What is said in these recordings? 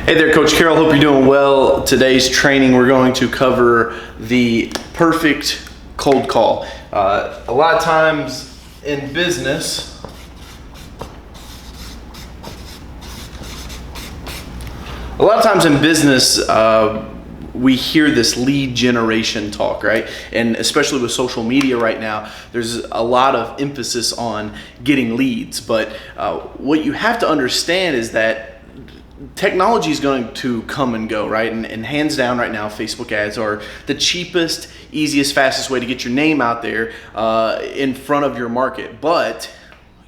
Hey there, Coach Carroll. Hope you're doing well. Today's training, we're going to cover the perfect cold call. A lot of times in business, we hear this lead generation talk, right? And especially with social media right now, there's a lot of emphasis on getting leads. But what you have to understand is that technology is going to come and go, right? And hands down right now, Facebook ads are the cheapest, easiest, fastest way to get your name out there in front of your market. But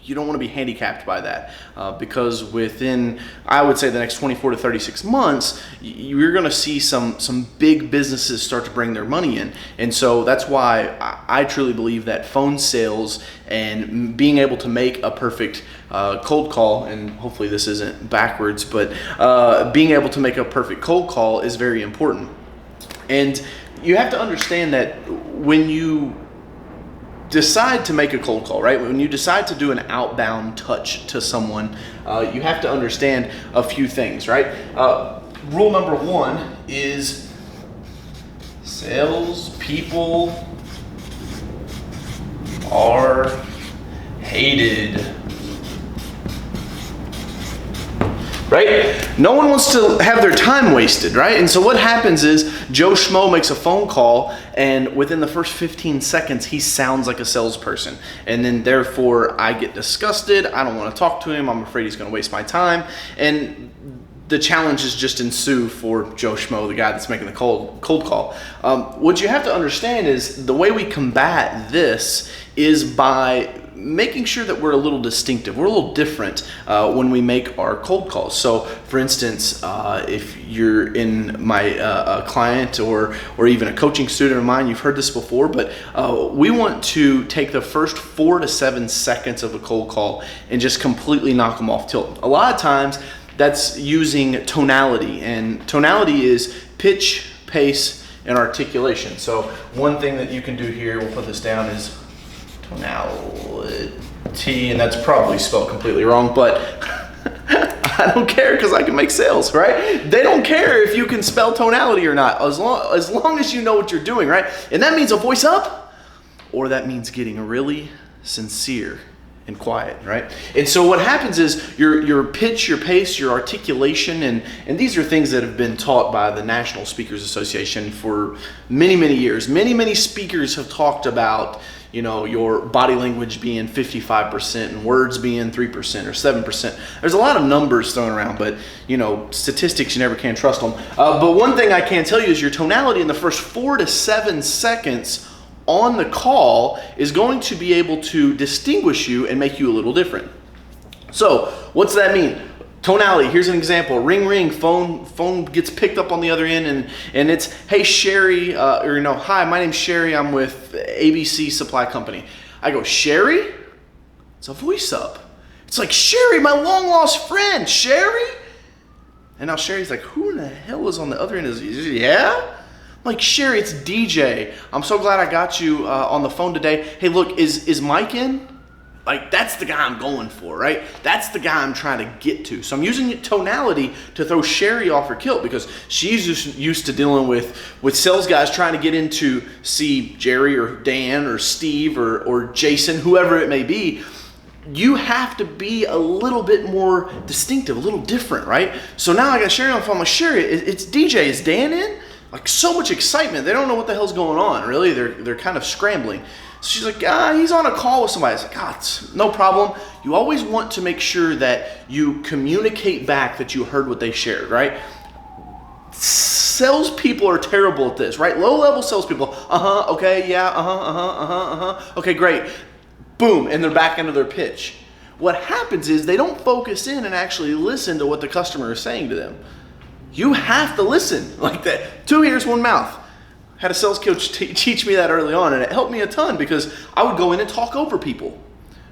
you don't want to be handicapped by that because within, I would say, the next 24 to 36 months, you're going to see some big businesses start to bring their money in. And so that's why I truly believe that phone sales and being able to make a perfect cold call, and hopefully this isn't backwards, but being able to make a perfect cold call is very important. And you have to understand that when you decide to make a cold call, right? When you decide to do an outbound touch to someone, you have to understand a few things, right? Rule number one is salespeople are hated. Right? No one wants to have their time wasted, right? And so what happens is Joe Schmo makes a phone call, and within the first 15 seconds, he sounds like a salesperson. And then therefore, I get disgusted. I don't want to talk to him. I'm afraid he's going to waste my time. And the challenges just ensue for Joe Schmo, the guy that's making the cold call. What you have to understand is the way we combat this is by making sure that we're a little distinctive. We're a little different when we make our cold calls. So for instance, if you're in my client or even a coaching student of mine, you've heard this before, but we want to take the first 4 to 7 seconds of a cold call and just completely knock them off tilt. A lot of times that's using tonality, and tonality is pitch, pace, and articulation. So one thing that you can do here, we'll put this down, is Tonality, and that's probably spelled completely wrong, but I don't care because I can make sales, right? They don't care if you can spell tonality or not, as long as you know what you're doing, right? And that means a voice up, or that means getting really sincere and quiet, right? And so what happens is your pitch, your pace, your articulation, and these are things that have been taught by the National Speakers Association for many, many years. Many speakers have talked about, you know, your body language being 55% and words being 3% or 7%. There's a lot of numbers thrown around, but you know, statistics, you never can trust them. But one thing I can tell you is your tonality in the first 4 to 7 seconds on the call is going to be able to distinguish you and make you a little different. So what's that mean? Tonality, here's an example. Ring, ring, phone gets picked up on the other end, and it's, hey, Sherry, or you know, hi, my name's Sherry, I'm with ABC Supply Company. I go, Sherry? It's a voice up. It's like, Sherry, my long lost friend, Sherry? And now Sherry's like, who in the hell is on the other end? Yeah? I'm like, Sherry, it's DJ. I'm so glad I got you on the phone today. Hey, look, is Mike in? Like, that's the guy I'm going for, right? That's the guy I'm trying to get to. So I'm using tonality to throw Sherry off her kilt because she's just used to dealing with sales guys trying to get in to see Jerry or Dan or Steve or Jason, whoever it may be. You have to be a little bit more distinctive, a little different, right? So now I got Sherry on the phone. I'm like, Sherry, it's DJ. Is Dan in? Like, so much excitement. They don't know what the hell's going on, really. They're kind of scrambling. So she's like, he's on a call with somebody. I was like, it's no problem. You always want to make sure that you communicate back that you heard what they shared, right? Salespeople are terrible at this, right? Low-level salespeople, okay, yeah, okay, great. Boom, and they're back into their pitch. What happens is they don't focus in and actually listen to what the customer is saying to them. You have to listen like that. 2 ears, 1 mouth. Had a sales coach teach me that early on, and it helped me a ton because I would go in and talk over people,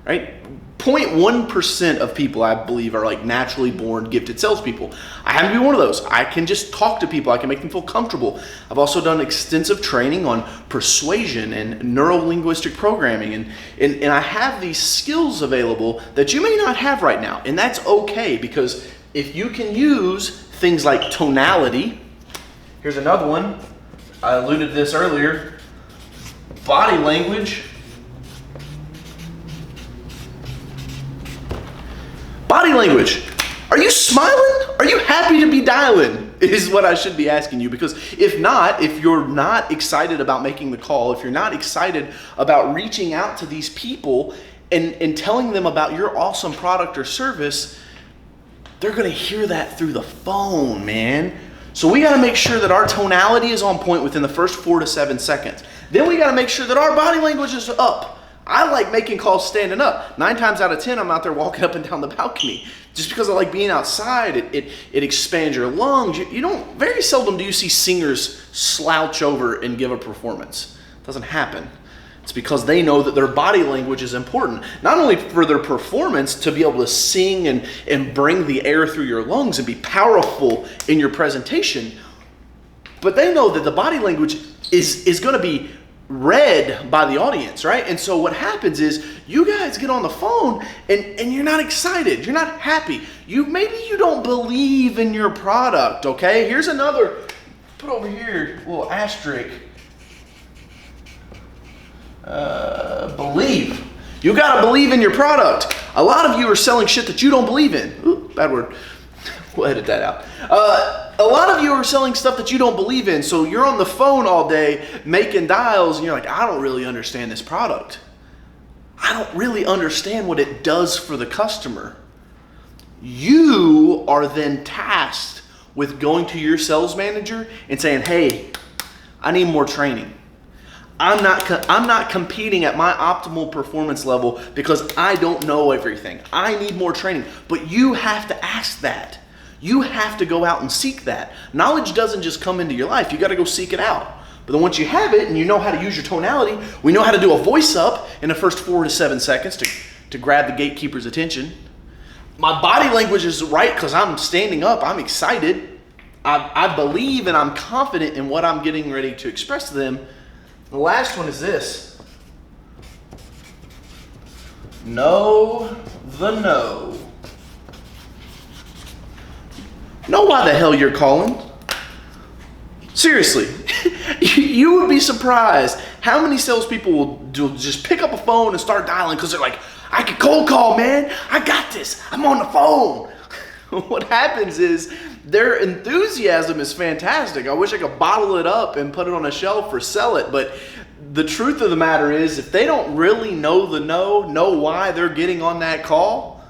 right? 0.1% of people, I believe, are like naturally born gifted salespeople. I happen to be one of those. I can just talk to people. I can make them feel comfortable. I've also done extensive training on persuasion and neuro-linguistic programming, and I have these skills available that you may not have right now, and that's okay because if you can use things like tonality. Here's another one. I alluded to this earlier. Body language. Body language. Are you smiling? Are you happy to be dialing? Is what I should be asking you, because if not, if you're not excited about making the call, if you're not excited about reaching out to these people and telling them about your awesome product or service, they're gonna hear that through the phone, man. So we gotta make sure that our tonality is on point within the first 4 to 7 seconds. Then we gotta make sure that our body language is up. I like making calls standing up. 9 times out of 10, I'm out there walking up and down the balcony. Just because I like being outside, it expands your lungs. You don't, very seldom do you see singers slouch over and give a performance. It doesn't happen. It's because they know that their body language is important. Not only for their performance, to be able to sing and bring the air through your lungs and be powerful in your presentation, but they know that the body language is gonna be read by the audience, right? And so what happens is you guys get on the phone and you're not excited, you're not happy. Maybe you don't believe in your product, okay? Here's another, put over here, a little asterisk. Believe. You gotta believe in your product. A lot of you are selling shit that you don't believe in. Ooh, bad word. We'll edit that out. A lot of you are selling stuff that you don't believe in, so you're on the phone all day making dials and you're like, I don't really understand this product. I don't really understand what it does for the customer. You are then tasked with going to your sales manager and saying, hey, I need more training. I'm not competing at my optimal performance level because I don't know everything. I need more training. But you have to ask that. You have to go out and seek that. Knowledge doesn't just come into your life. You got to go seek it out. But then once you have it and you know how to use your tonality, we know how to do a voice up in the first 4 to 7 seconds to grab the gatekeeper's attention. My body language is right because I'm standing up. I'm excited. I believe and I'm confident in what I'm getting ready to express to them. The last one is this. Know the no. Know why the hell you're calling. Seriously, you would be surprised how many salespeople will just pick up a phone and start dialing because they're like, I can cold call, man. I got this. I'm on the phone. What happens is their enthusiasm is fantastic. I wish I could bottle it up and put it on a shelf or sell it. But the truth of the matter is, if they don't really know the no, know why they're getting on that call,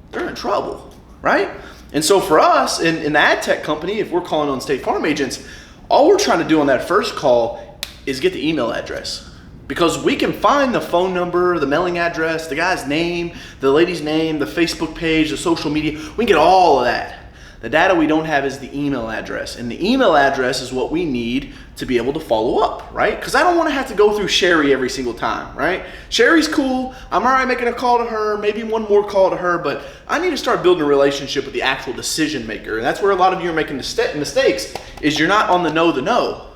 they're in trouble, right? And so for us in the ad tech company, if we're calling on State Farm agents, all we're trying to do on that first call is get the email address. Because we can find the phone number, the mailing address, the guy's name, the lady's name, the Facebook page, the social media. We can get all of that. The data we don't have is the email address. And the email address is what we need to be able to follow up, right? Because I don't want to have to go through Sherry every single time, right? Sherry's cool. I'm all right making a call to her, maybe one more call to her, but I need to start building a relationship with the actual decision maker. And that's where a lot of you are making mistakes, is you're not on the no.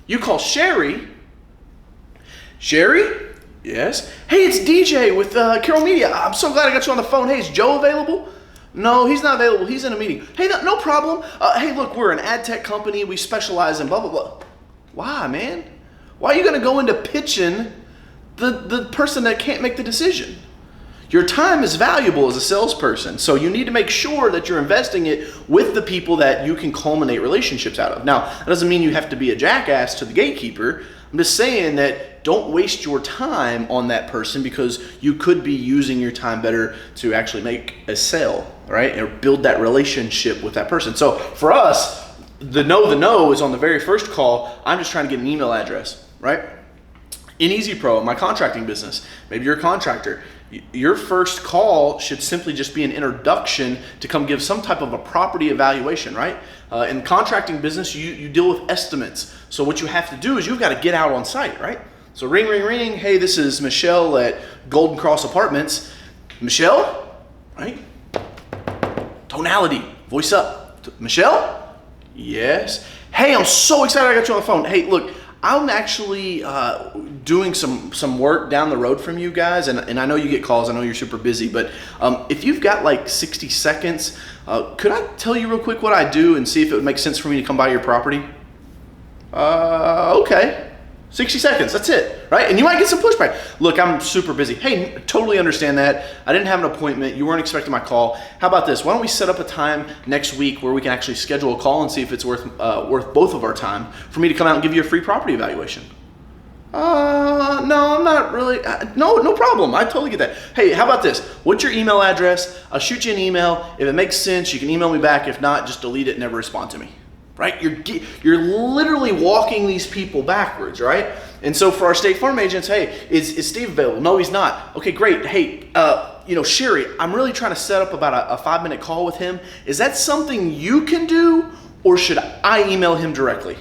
You call Sherry. Sherry? Yes. Hey, it's DJ with Carroll Media. I'm so glad I got you on the phone. Hey, is Joe available? No, he's not available. He's in a meeting. Hey, no problem. Hey, look, we're an ad tech company. We specialize in blah, blah, blah. Why, man? Why are you going to go into pitching the person that can't make the decision? Your time is valuable as a salesperson, so you need to make sure that you're investing it with the people that you can culminate relationships out of. Now, that doesn't mean you have to be a jackass to the gatekeeper. I'm just saying that don't waste your time on that person, because you could be using your time better to actually make a sale, right? Or build that relationship with that person. So for us, the no is on the very first call. I'm just trying to get an email address, right? In Easy Pro, my contracting business, maybe you're a contractor. Your first call should simply just be an introduction to come give some type of a property evaluation, right? In the contracting business, you deal with estimates. So what you have to do is you've got to get out on site, right? So ring, ring, ring. Hey, this is Michelle at Golden Cross Apartments. Michelle, right? Tonality, voice up. Michelle? Yes. Hey, I'm so excited I got you on the phone. Hey, look, I'm actually doing some work down the road from you guys, and I know you get calls, I know you're super busy, but if you've got like 60 seconds, Could I tell you real quick what I do and see if it would make sense for me to come by your property? Okay. 60 seconds, that's it, right? And you might get some pushback. Look, I'm super busy. Hey, totally understand that. I didn't have an appointment. You weren't expecting my call. How about this? Why don't we set up a time next week where we can actually schedule a call and see if it's worth both of our time for me to come out and give you a free property evaluation? No, I'm not really. No problem. I totally get that. Hey, how about this? What's your email address? I'll shoot you an email. If it makes sense, you can email me back. If not, just delete it and never respond to me. Right? You're literally walking these people backwards, right? And so for our State Farm agents, hey, is Steve available? No, he's not. Okay, great. Hey, Sherry, I'm really trying to set up about a 5-minute call with him. Is that something you can do, or should I email him directly?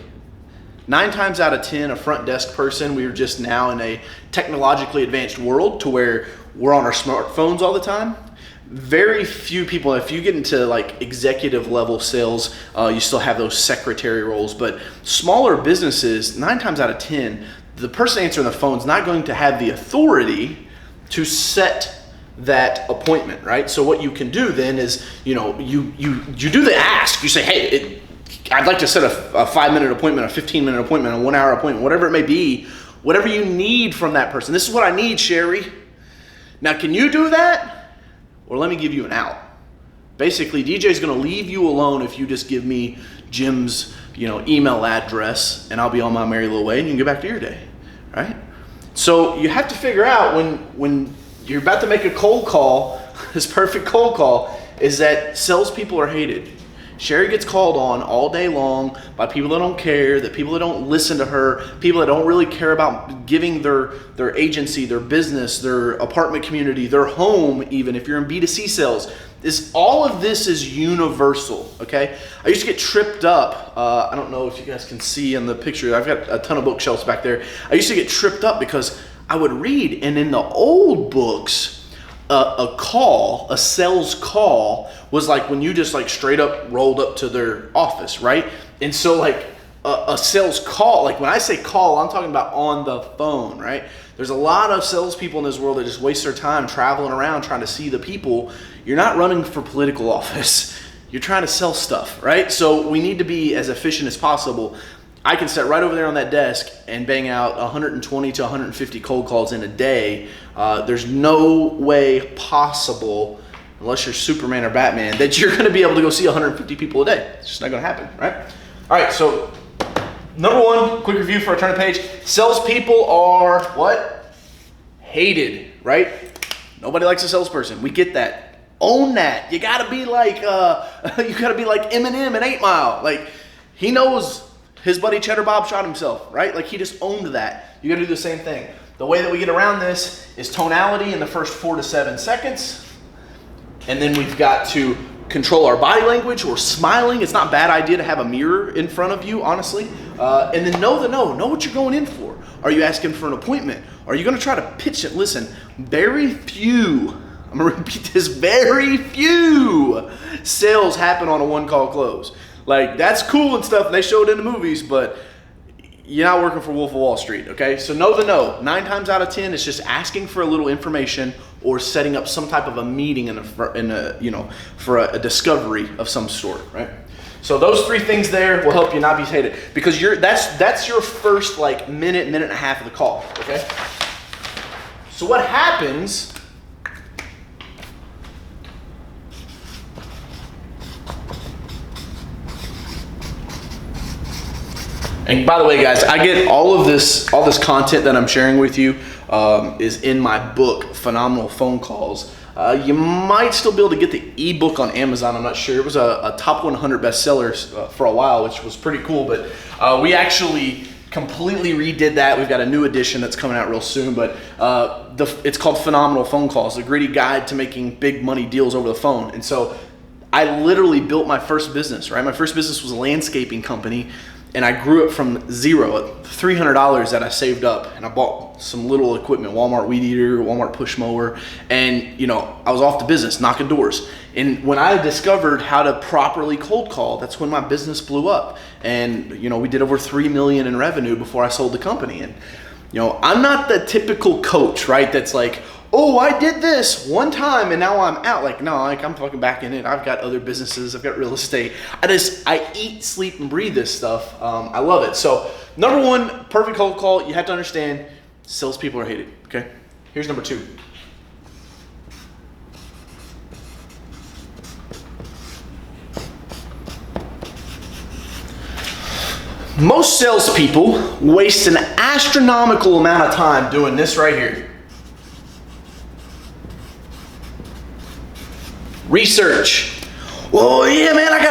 9 times out of 10, a front desk person, we are just now in a technologically advanced world to where we're on our smartphones all the time. Very few people, if you get into like executive level sales, you still have those secretary roles, but smaller businesses, 9 times out of 10, the person answering the phone is not going to have the authority to set that appointment, right? So what you can do then is, you do the ask. You say, hey, I'd like to set a 5-minute appointment, a 15-minute appointment, a 1-hour appointment, whatever it may be, whatever you need from that person. This is what I need, Sherry. Now, can you do that? Or let me give you an out. Basically, DJ's gonna leave you alone if you just give me Jim's, email address, and I'll be on my merry little way, and you can get back to your day, right? So you have to figure out when you're about to make a cold call, this perfect cold call, is that salespeople are hated. Sherry gets called on all day long by people that don't care, that people that don't listen to her, people that don't really care about giving their agency, their business, their apartment community, their home, even if you're in B2C sales. All of this is universal, okay? I used to get tripped up. I don't know if you guys can see in the picture. I've got a ton of bookshelves back there. I used to get tripped up because I would read, and in the old books, a sales call was like when you just like straight up rolled up to their office, right? And so like a sales call, like when I say call, I'm talking about on the phone, right? There's a lot of salespeople in this world that just waste their time traveling around trying to see the people. You're not running for political office. You're trying to sell stuff, right? So we need to be as efficient as possible. I can sit right over there on that desk and bang out 120 to 150 cold calls in a day. There's no way possible, unless you're Superman or Batman, that you're going to be able to go see 150 people a day. It's just not going to happen, right? All right, so number 1, quick review for our turn page. Salespeople are what? Hated, right? Nobody likes a salesperson. We get that. Own that. You got to be like Eminem in 8 Mile. Like he knows his buddy Cheddar Bob shot himself, right? Like he just owned that. You got to do the same thing. The way that we get around this is tonality in the first 4 to 7 seconds. And then we've got to control our body language. We're smiling. It's not a bad idea to have a mirror in front of you, honestly. And then know what you're going in for. Are you asking for an appointment? Are you going to try to pitch it? Listen, very few, I'm going to repeat this, very few sales happen on a 1-call close. Like, that's cool and stuff, and they show it in the movies, but you're not working for Wolf of Wall Street, okay? So know the no. 9 times out of 10, it's just asking for a little information or setting up some type of a meeting for a discovery of some sort, right? So those 3 things there will help you not be hated, because that's your first minute and a half of the call, okay? So what happens? And by the way, guys, I get all this content that I'm sharing with you is in my book, Phenomenal Phone Calls. You might still be able to get the ebook on Amazon. I'm not sure. It was a top 100 bestsellers for a while, which was pretty cool. But we actually completely redid that. We've got a new edition that's coming out real soon. But it's called Phenomenal Phone Calls, a gritty guide to making big money deals over the phone. And so I literally built my first business, right? My first business was a landscaping company. And I grew it from zero, $300 that I saved up, and I bought some little equipment, Walmart weed eater, Walmart push mower, and I was off to business, knocking doors. And when I discovered how to properly cold call, that's when my business blew up. And we did over $3 million in revenue before I sold the company. And You know, I'm not the typical coach, right? That's like, oh, I did this one time and now I'm out. Like, no, like I'm fucking back in it. I've got other businesses. I've got real estate. I eat, sleep, and breathe this stuff. I love it. So number one, perfect cold call. You have to understand salespeople are hated. Okay. Here's number two. Most salespeople waste an astronomical amount of time doing this right here. Research. Well, yeah, man, I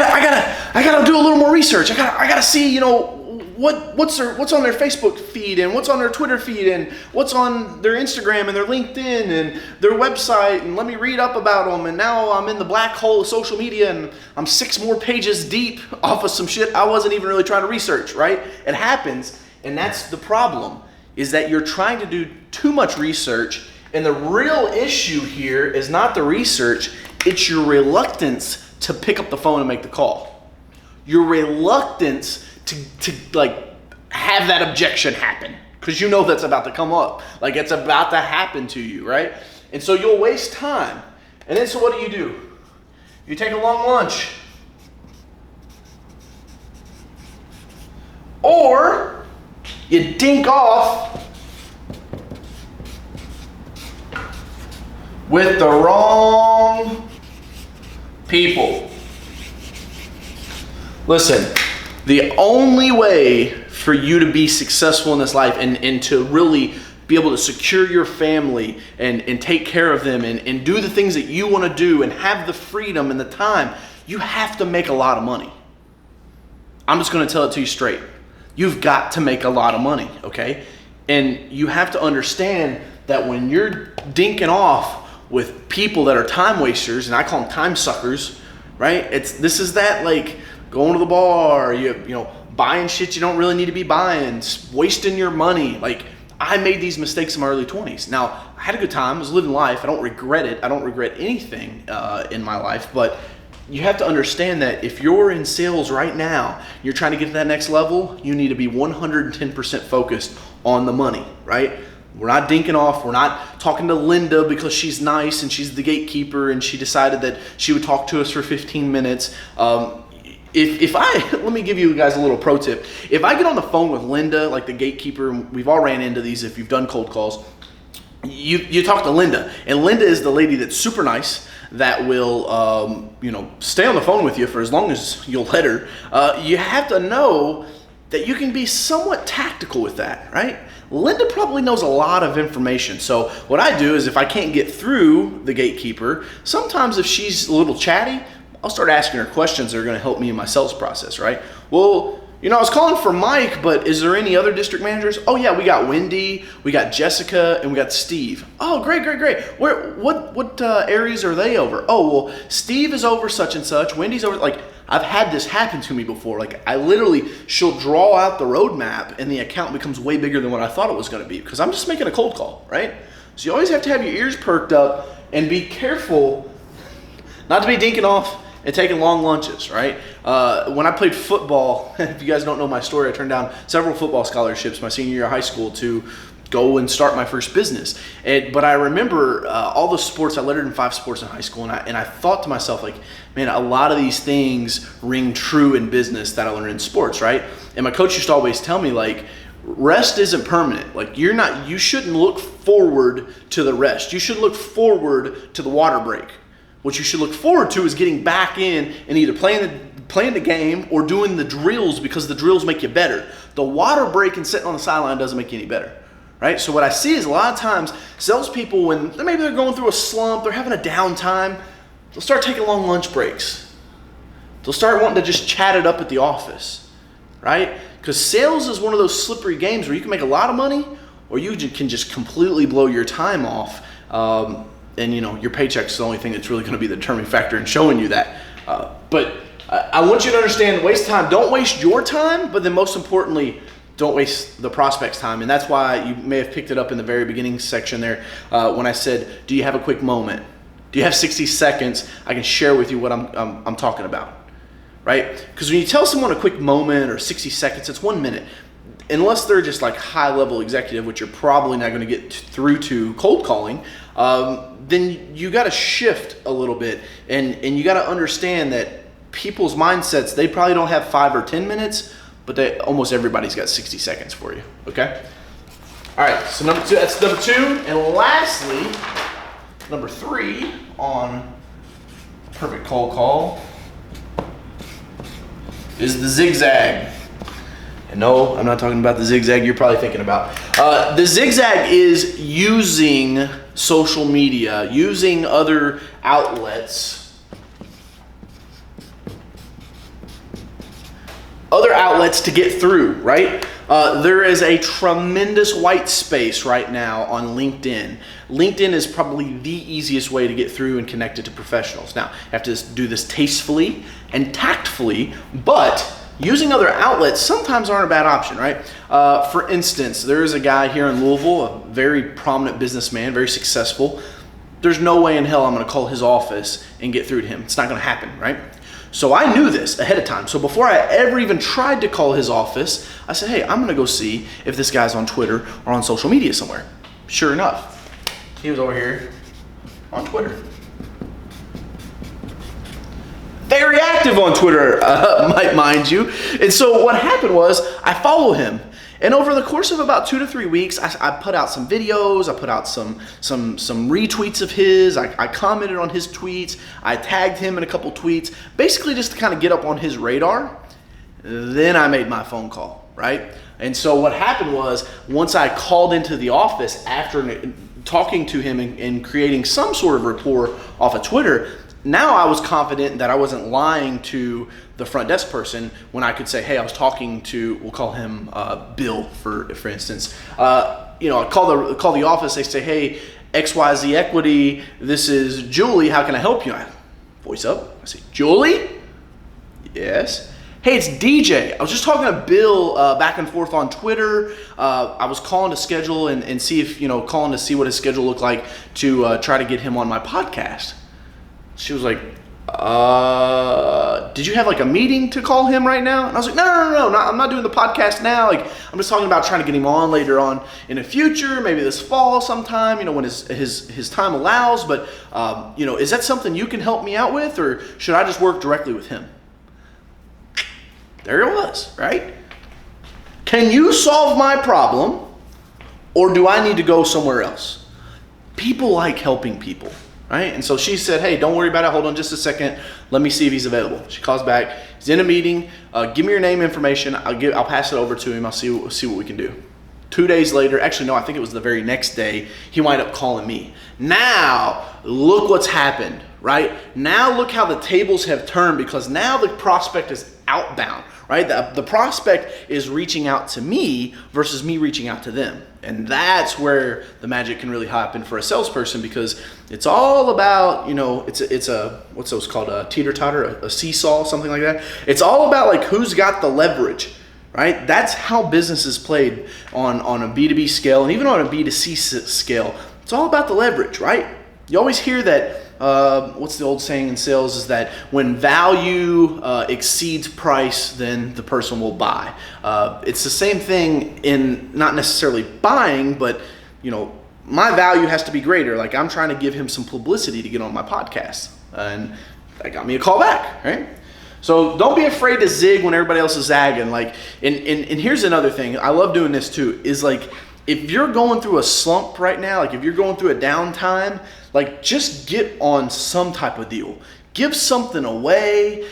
gotta do a little more research. I gotta see, you know, what's on their Facebook feed and what's on their Twitter feed and what's on their Instagram and their LinkedIn and their website, and let me read up about them. And now I'm in the black hole of social media and I'm 6 more pages deep off of some shit I wasn't even really trying to research, right? It happens, and that's the problem, is that you're trying to do too much research, and the real issue here is not the research, it's your reluctance to pick up the phone and make the call. Your reluctance to like have that objection happen, because you know that's about to come up. Like, it's about to happen to you, right? And so you'll waste time. And then so what do? You take a long lunch. Or you dink off with the wrong people. Listen, the only way for you to be successful in this life and to really be able to secure your family and take care of them and do the things that you want to do and have the freedom and the time, you have to make a lot of money. I'm just going to tell it to you straight. You've got to make a lot of money, okay? And you have to understand that when you're dinking off with people that are time wasters, and I call them time suckers, right? This is that, like, going to the bar, you know, buying shit you don't really need to be buying, wasting your money. Like, I made these mistakes in my early 20s. Now, I had a good time, I was living life, I don't regret it, I don't regret anything in my life, but you have to understand that if you're in sales right now, you're trying to get to that next level, you need to be 110% focused on the money, right? We're not dinking off. We're not talking to Linda because she's nice and she's the gatekeeper and she decided that she would talk to us for 15 minutes. Let me give you guys a little pro tip. If I get on the phone with Linda, like the gatekeeper, and we've all ran into these if you've done cold calls, you talk to Linda, and Linda is the lady that's super nice, that will stay on the phone with you for as long as you'll let her. You have to know that you can be somewhat tactical with that, right? Linda probably knows a lot of information. So what I do is, if I can't get through the gatekeeper, sometimes if she's a little chatty, I'll start asking her questions that are going to help me in my sales process, right? Well, I was calling for Mike, but is there any other district managers? Oh yeah, we got Wendy, we got Jessica, and we got Steve. Oh, great. What areas are they over? Oh, well, Steve is over such and such, Wendy's over, like, I've had this happen to me before. Like, she'll draw out the roadmap and the account becomes way bigger than what I thought it was going to be, because I'm just making a cold call, right? So you always have to have your ears perked up and be careful not to be dinking off and taking long lunches, right? When I played football, if you guys don't know my story, I turned down several football scholarships my senior year of high school to go and start my first business. But I remember all the sports, I lettered in 5 sports in high school, and I thought to myself, like, man, a lot of these things ring true in business that I learned in sports, right? And my coach used to always tell me, like, rest isn't permanent. Like, you shouldn't look forward to the rest. You should look forward to the water break. What you should look forward to is getting back in and either playing the game or doing the drills, because the drills make you better. The water break and sitting on the sideline doesn't make you any better, right? So what I see is a lot of times salespeople, when maybe they're going through a slump, they're having a downtime, they'll start taking long lunch breaks. They'll start wanting to just chat it up at the office, right? Because sales is one of those slippery games where you can make a lot of money, or you can just completely blow your time off. And your paycheck's the only thing that's really going to be the determining factor in showing you that. But I want you to understand, waste time. Don't waste your time, but then most importantly, don't waste the prospect's time. And that's why you may have picked it up in the very beginning section there when I said, do you have a quick moment? Do you have 60 seconds? I can share with you what I'm talking about, right? Because when you tell someone a quick moment or 60 seconds, it's 1 minute. unless they're just like high level executive, which you're probably not going to get through to cold calling, then you got to shift a little bit, and you got to understand that people's mindsets, they probably don't have 5 or 10 minutes, but almost everybody's got 60 seconds for you. Okay. All right. So number 2, that's number 2, and lastly, number 3 on perfect cold call is the zigzag. And no, I'm not talking about the zigzag you're probably thinking about. The zigzag is using social media, using other outlets to get through, right? There is a tremendous white space right now on LinkedIn. LinkedIn is probably the easiest way to get through and connect it to professionals. Now, you have to do this tastefully and tactfully, but using other outlets sometimes aren't a bad option, right? For instance, there is a guy here in Louisville, a very prominent businessman, very successful. There's no way in hell I'm gonna call his office and get through to him. It's not gonna happen, right? So I knew this ahead of time. So before I ever even tried to call his office, I said, hey, I'm gonna go see if this guy's on Twitter or on social media somewhere. Sure enough, he was over here on Twitter. Very active on Twitter, mind you. And so what happened was I follow him. And over the course of about 2 to 3 weeks, I put out some videos, I put out some retweets of his, I commented on his tweets, I tagged him in a couple tweets, basically just to kind of get up on his radar. Then I made my phone call, right? And so what happened was, once I called into the office after talking to him and creating some sort of rapport off of Twitter, now I was confident that I wasn't lying to the front desk person when I could say, hey, I was talking to, we'll call him Bill, for instance. I call the office, they say, hey, XYZ Equity, this is Julie, how can I help you? I voice up, I say, Julie? Yes. Hey, it's DJ. I was just talking to Bill back and forth on Twitter. I was calling to schedule and see if, calling to see what his schedule looked like to try to get him on my podcast. She was like, did you have like a meeting to call him right now? And I was like, no, I'm not doing the podcast now. Like, I'm just talking about trying to get him on later on in the future, maybe this fall sometime, when his time allows. But, is that something you can help me out with, or should I just work directly with him? There it was, right? Can you solve my problem, or do I need to go somewhere else? People like helping people. Right? And so she said, hey, don't worry about it. Hold on just a second. Let me see if he's available. She calls back. He's in a meeting. Give me your name information. I'll pass it over to him. I'll see what we can do. 2 days later, actually, no, I think it was the very next day, he wound up calling me. Now, look what's happened, right? Now look how the tables have turned, because now the prospect is outbound, right? The prospect is reaching out to me versus me reaching out to them. And that's where the magic can really happen for a salesperson, because it's all about, it's a what's those called, a teeter-totter, a seesaw, something like that. It's all about like who's got the leverage, right? That's how business is played on a B2B scale, and even on a B2C scale. It's all about the leverage, right? You always hear that, what's the old saying in sales, is that when value exceeds price, then the person will buy. It's the same thing in not necessarily buying, but my value has to be greater. Like, I'm trying to give him some publicity to get on my podcast, and that got me a call back, right? So don't be afraid to zig when everybody else is zagging. Like, and here's another thing. I love doing this too, is like, if you're going through a slump right now, like if you're going through a downtime, like just get on some type of deal. Give something away.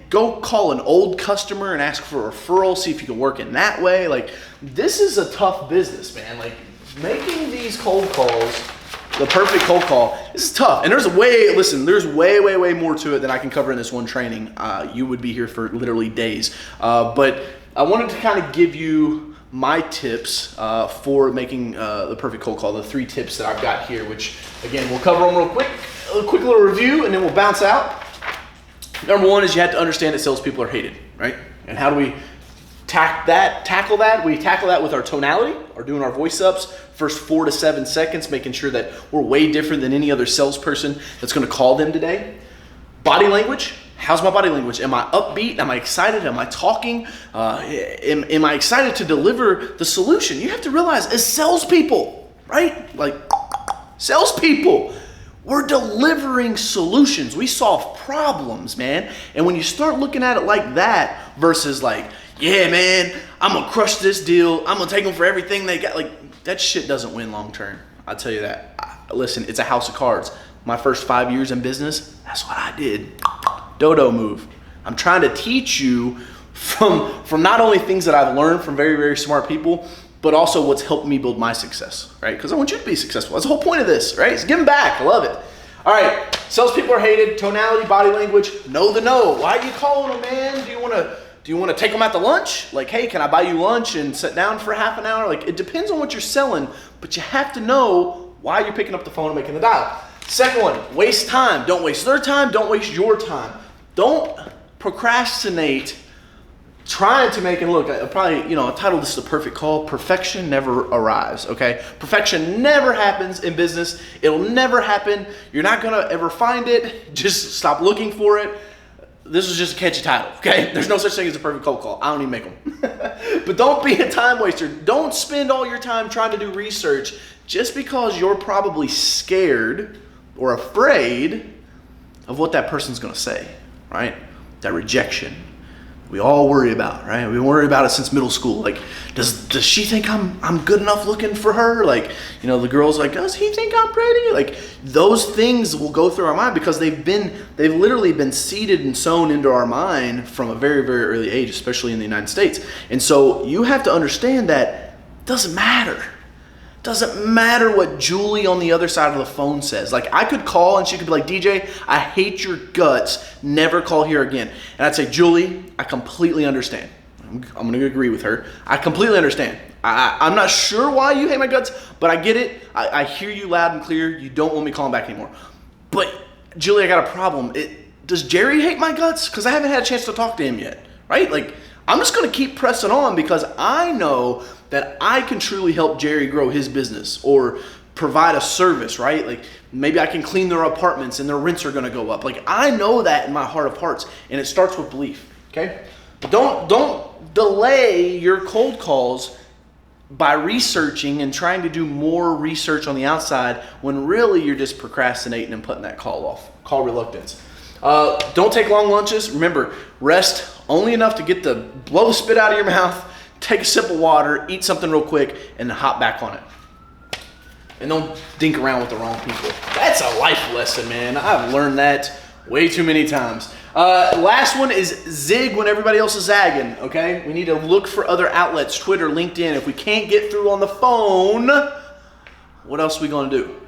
Go call an old customer and ask for a referral, see if you can work in that way. Like, this is a tough business, man. Like, making these cold calls, the perfect cold call, this is tough. And there's way more to it than I can cover in this one training. You would be here for literally days. But I wanted to kind of give you my tips for making the perfect cold call, the 3 tips that I've got here, which again, we'll cover them real quick, a quick little review, and then we'll bounce out. Number 1 is you have to understand that salespeople are hated, right? And how do we tackle that? We tackle that with our tonality, or doing our voice ups, first 4 to 7 seconds, making sure that we're way different than any other salesperson that's gonna call them today. Body language, How's my body language? Am I upbeat? Am I excited? Am I talking? Am I excited to deliver the solution? You have to realize, as salespeople, right? Like salespeople, we're delivering solutions. We solve problems, man. And when you start looking at it like that versus like, yeah, man, I'm gonna crush this deal. I'm gonna take them for everything they got. Like, that shit doesn't win long term. I'll tell you that. Listen, it's a house of cards. My first 5 years in business, that's what I did. Dodo move. I'm trying to teach you from not only things that I've learned from very, very smart people, but also what's helped me build my success, right? Because I want you to be successful. That's the whole point of this, right? It's giving back. I love it. All right, salespeople are hated. Tonality, body language, know the no. Why are you calling them, man? Do you want to take them out to lunch? Like, hey, can I buy you lunch and sit down for half an hour? Like, it depends on what you're selling, but you have to know why you're picking up the phone and making the dial. Second one, waste time. Don't waste their time. Don't waste your time. Don't procrastinate trying to make, and look, I probably, I titled this The Perfect Call. Perfection never arrives, okay? Perfection never happens in business. It'll never happen. You're not gonna ever find it. Just stop looking for it. This is just a catchy title, okay? There's no such thing as a perfect cold call. I don't even make them. But don't be a time waster. Don't spend all your time trying to do research just because you're probably scared or afraid of what that person's gonna say, right? That rejection. We all worry about, right? We worry about it since middle school. Like, does she think I'm good enough looking for her? Like, the girl's like, does he think I'm pretty? Like, those things will go through our mind because they've literally been seeded and sown into our mind from a very, very early age, especially in the United States. And so you have to understand that it doesn't matter. Doesn't matter what Julie on the other side of the phone says. Like, I could call and she could be like, DJ, I hate your guts. Never call here again. And I'd say, Julie, I completely understand. I'm going to agree with her. I completely understand. I'm not sure why you hate my guts, but I get it. I hear you loud and clear. You don't want me calling back anymore. But, Julie, I got a problem. Does Jerry hate my guts? Because I haven't had a chance to talk to him yet, right? Like, I'm just going to keep pressing on because I know that I can truly help Jerry grow his business or provide a service, right? Like, maybe I can clean their apartments and their rents are going to go up. Like, I know that in my heart of hearts, and it starts with belief, okay? But don't delay your cold calls by researching and trying to do more research on the outside when really you're just procrastinating and putting that call off. Call reluctance. Don't take long lunches. Remember, rest only enough to get the blow the spit out of your mouth, take a sip of water, eat something real quick, and then hop back on it. And don't dink around with the wrong people. That's a life lesson, man. I've learned that way too many times. Last one is zig when everybody else is zagging, okay? We need to look for other outlets, Twitter, LinkedIn. If we can't get through on the phone, what else are we gonna do?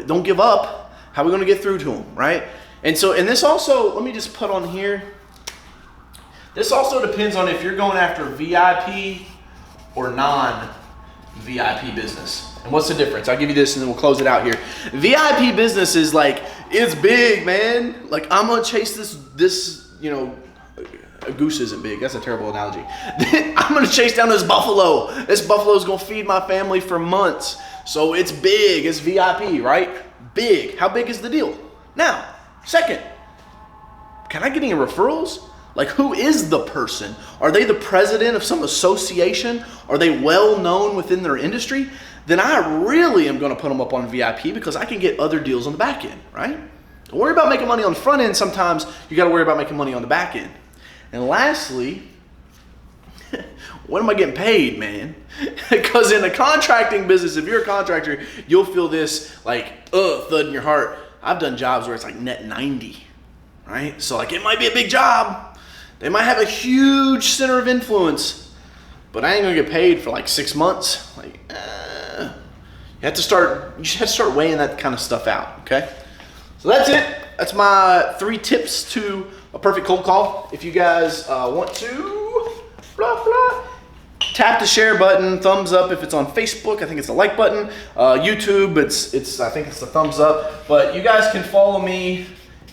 Don't give up. How are we gonna get through to them, right? And this also, let me just put on here, this also depends on if you're going after VIP or non-VIP business. And what's the difference? I'll give you this and then we'll close it out here. VIP business is like, it's big, man. Like, I'm gonna chase this, a goose isn't big. That's a terrible analogy. I'm gonna chase down this buffalo. This buffalo's gonna feed my family for months. So it's big, it's VIP, right? Big. How big is the deal? Now, second, can I get any referrals? Like, who is the person? Are they the president of some association? Are they well known within their industry? Then I really am gonna put them up on VIP because I can get other deals on the back end, right? Don't worry about making money on the front end. Sometimes you gotta worry about making money on the back end. And lastly, when am I getting paid, man? Because in the contracting business, if you're a contractor, you'll feel this like, thud in your heart. I've done jobs where it's like net 90, right? So like, it might be a big job. They might have a huge center of influence, but I ain't gonna get paid for like 6 months. Like, you have to start weighing that kind of stuff out, okay? So that's it. That's my 3 tips to a perfect cold call. If you guys want to, tap the share button, thumbs up if it's on Facebook. I think it's the like button. YouTube, I think it's the thumbs up. But you guys can follow me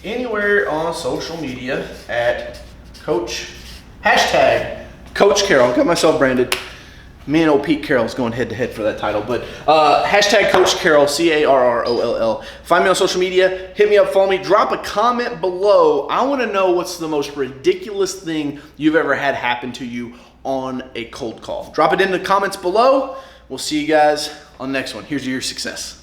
anywhere on social media at Coach Carroll. Got myself branded. Me and old Pete Carroll's going head to head for that title. But hashtag Coach Carroll, Carroll. Find me on social media. Hit me up, follow me. Drop a comment below. I want to know what's the most ridiculous thing you've ever had happen to you on a cold call. Drop it in the comments below. We'll see you guys on the next one. Here's to your success.